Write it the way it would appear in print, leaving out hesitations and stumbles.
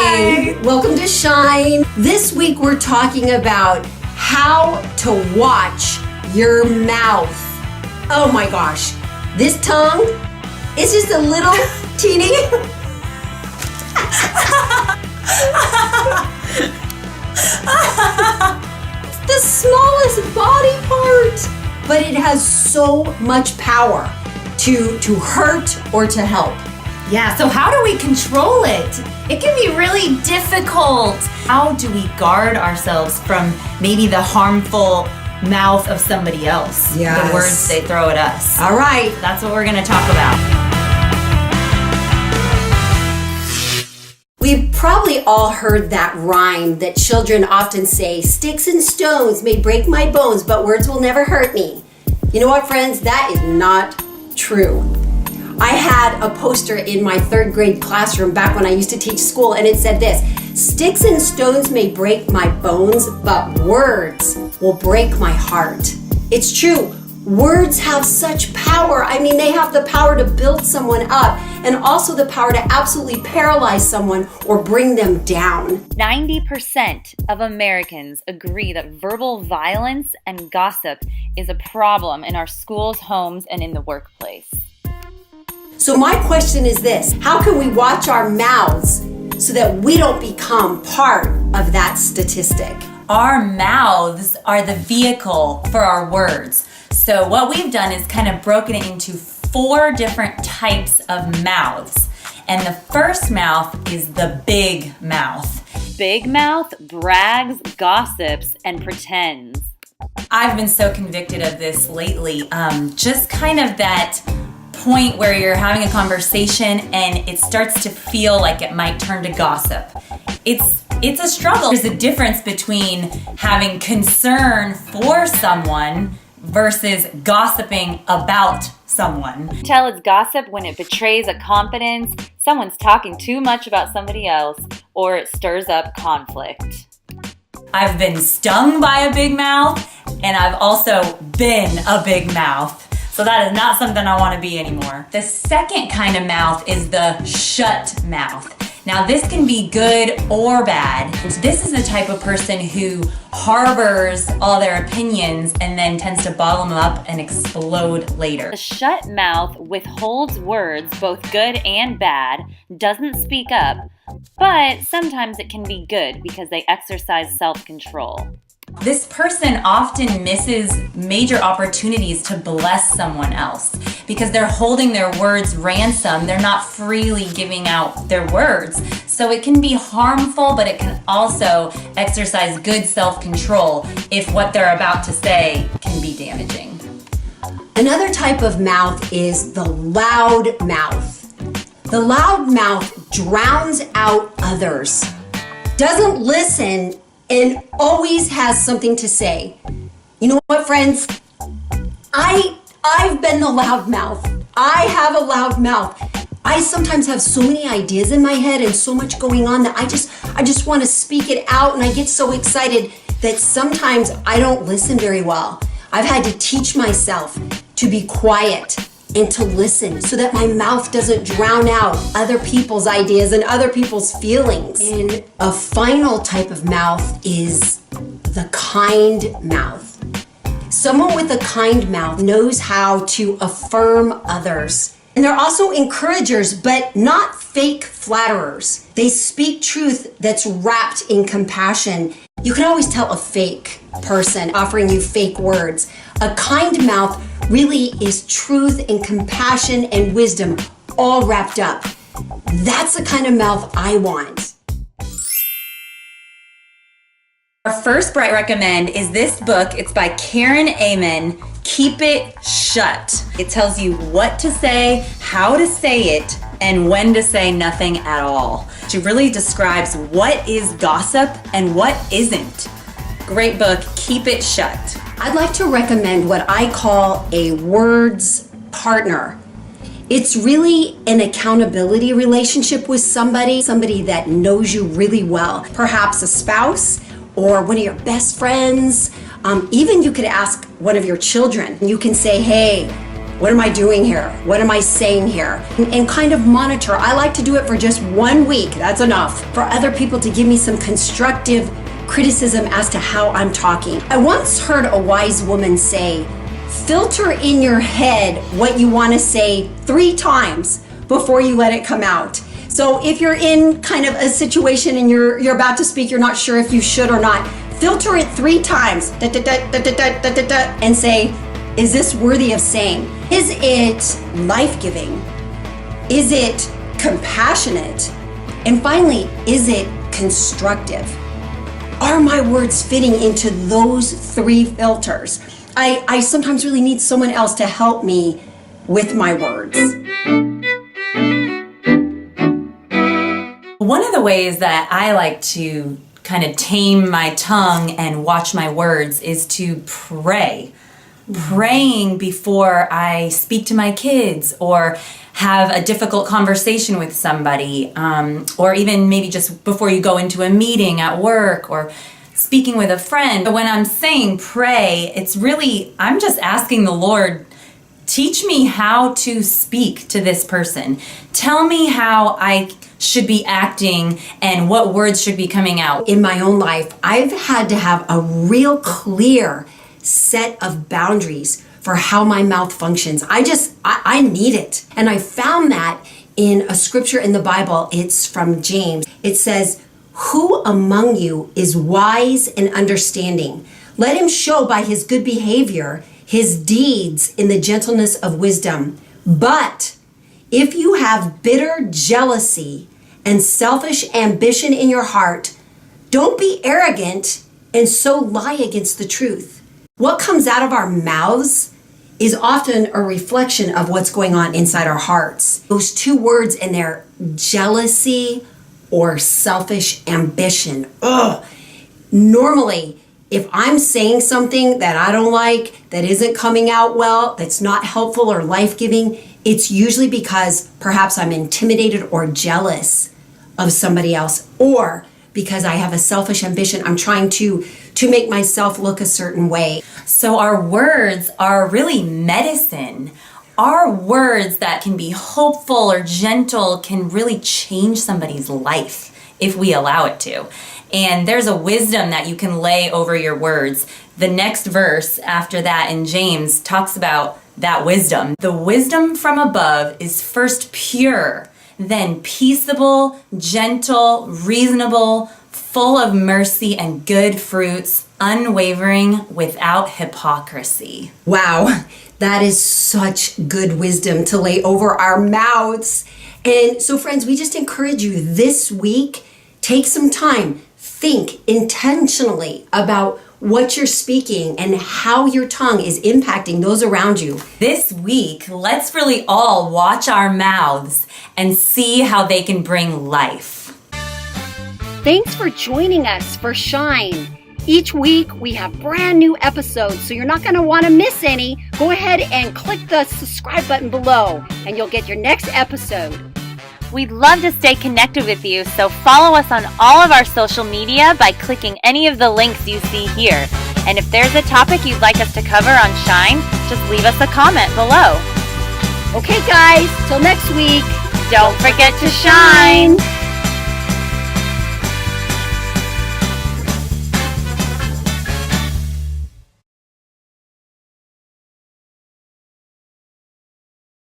Hi. Welcome to Shine. This week we're talking about how to watch your mouth. Oh my gosh, this tongue is just a little teeny. It's the smallest body part, but it has so much power to hurt or to help. Yeah, so how do we control it? It can be really difficult. How do we guard ourselves from maybe the harmful mouth of somebody else? Yes. The words they throw at us. All right. That's what we're going to talk about. We've probably all heard that rhyme that children often say, "Sticks and stones may break my bones, but words will never hurt me." You know what, friends? That is not true. I had a poster in my 3rd grade classroom back when I used to teach school, and it said this: "Sticks and stones may break my bones, but words will break my heart." It's true. Words have such power. I mean, they have the power to build someone up and also the power to absolutely paralyze someone or bring them down. 90% of Americans agree that verbal violence and gossip is a problem in our schools, homes, and in the workplace. So my question is this: how can we watch our mouths so that we don't become part of that statistic? Our mouths are the vehicle for our words. So what we've done is kind of broken it into 4 different types of mouths. And the first mouth is the big mouth. Big mouth brags, gossips, and pretends. I've been so convicted of this lately. Just kind of that point where you're having a conversation and it starts to feel like it might turn to gossip. It's a struggle. There's a difference between having concern for someone versus gossiping about someone. Tell it's gossip when it betrays a confidence, someone's talking too much about somebody else, or it stirs up conflict. I've been stung by a big mouth, and I've also been a big mouth. So that is not something I want to be anymore. The second kind of mouth is the shut mouth. Now this can be good or bad. This is the type of person who harbors all their opinions and then tends to bottle them up and explode later. The shut mouth withholds words, both good and bad, doesn't speak up, but sometimes it can be good because they exercise self-control. This person often misses major opportunities to bless someone else because they're holding their words ransom. They're not freely giving out their words. So it can be harmful, but it can also exercise good self-control if what they're about to say can be damaging. Another type of mouth is the loud mouth. The loud mouth drowns out others, doesn't listen, and always has something to say. You know what, friends? I've been the loud mouth. I have a loud mouth. I sometimes have so many ideas in my head and so much going on that I just want to speak it out, and I get so excited that sometimes I don't listen very well. I've had to teach myself to be quiet and to listen so that my mouth doesn't drown out other people's ideas and other people's feelings. And a final type of mouth is the kind mouth. Someone with a kind mouth knows how to affirm others. And they're also encouragers, but not fake flatterers. They speak truth that's wrapped in compassion. You can always tell a fake person offering you fake words. A kind mouth really is truth and compassion and wisdom all wrapped up. That's the kind of mouth I want. Our first Bright Recommend is this book. It's by Karen Amen, Keep It Shut. It tells you what to say, how to say it, and when to say nothing at all. She really describes what is gossip and what isn't. Great book, Keep It Shut. I'd like to recommend what I call a words partner. It's really an accountability relationship with somebody that knows you really well. Perhaps a spouse or one of your best friends. Even you could ask one of your children. You can say, hey, what am I doing here? What am I saying here? And kind of monitor. I like to do it for just 1 week. That's enough for other people to give me some constructive criticism as to how I'm talking. I once heard a wise woman say, filter in your head what you want to say 3 times before you let it come out. So if you're in kind of a situation and you're about to speak, you're not sure if you should or not, filter it 3 times and say, is this worthy of saying? Is it life-giving? Is it compassionate? And finally, is it constructive? Are my words fitting into those 3 filters? I sometimes really need someone else to help me with my words. One of the ways that I like to kind of tame my tongue and watch my words is to pray. Praying before I speak to my kids or have a difficult conversation with somebody, or even maybe just before you go into a meeting at work or speaking with a friend. But when I'm saying pray, it's really, I'm just asking the Lord, teach me how to speak to this person. Tell me how I should be acting and what words should be coming out. In my own life, I've had to have a real clear set of boundaries for how my mouth functions. I need it. And I found that in a scripture in the Bible. It's from James. It says, who among you is wise and understanding? Let him show by his good behavior his deeds in the gentleness of wisdom. But if you have bitter jealousy and selfish ambition in your heart, don't be arrogant and so lie against the truth. What comes out of our mouths is often a reflection of what's going on inside our hearts. Those 2 words in there, jealousy or selfish ambition. Normally, if I'm saying something that I don't like, that isn't coming out well, that's not helpful or life-giving, it's usually because perhaps I'm intimidated or jealous of somebody else, or because I have a selfish ambition. I'm trying to make myself look a certain way. So our words are really medicine. Our words that can be hopeful or gentle can really change somebody's life if we allow it to. And there's a wisdom that you can lay over your words. The next verse after that in James talks about that wisdom. The wisdom from above is first pure, then peaceable, gentle, reasonable, full of mercy and good fruits, unwavering, without hypocrisy. Wow, that is such good wisdom to lay over our mouths. And so friends, we just encourage you this week, take some time, think intentionally about what you're speaking and how your tongue is impacting those around you. This week, let's really all watch our mouths and see how they can bring life. Thanks for joining us for Shine. Each week we have brand new episodes, so you're not going to want to miss any. Go ahead and click the subscribe button below, and you'll get your next episode. We'd love to stay connected with you, so follow us on all of our social media by clicking any of the links you see here. And if there's a topic you'd like us to cover on Shine, just leave us a comment below. Okay, guys, till next week. Don't forget to shine!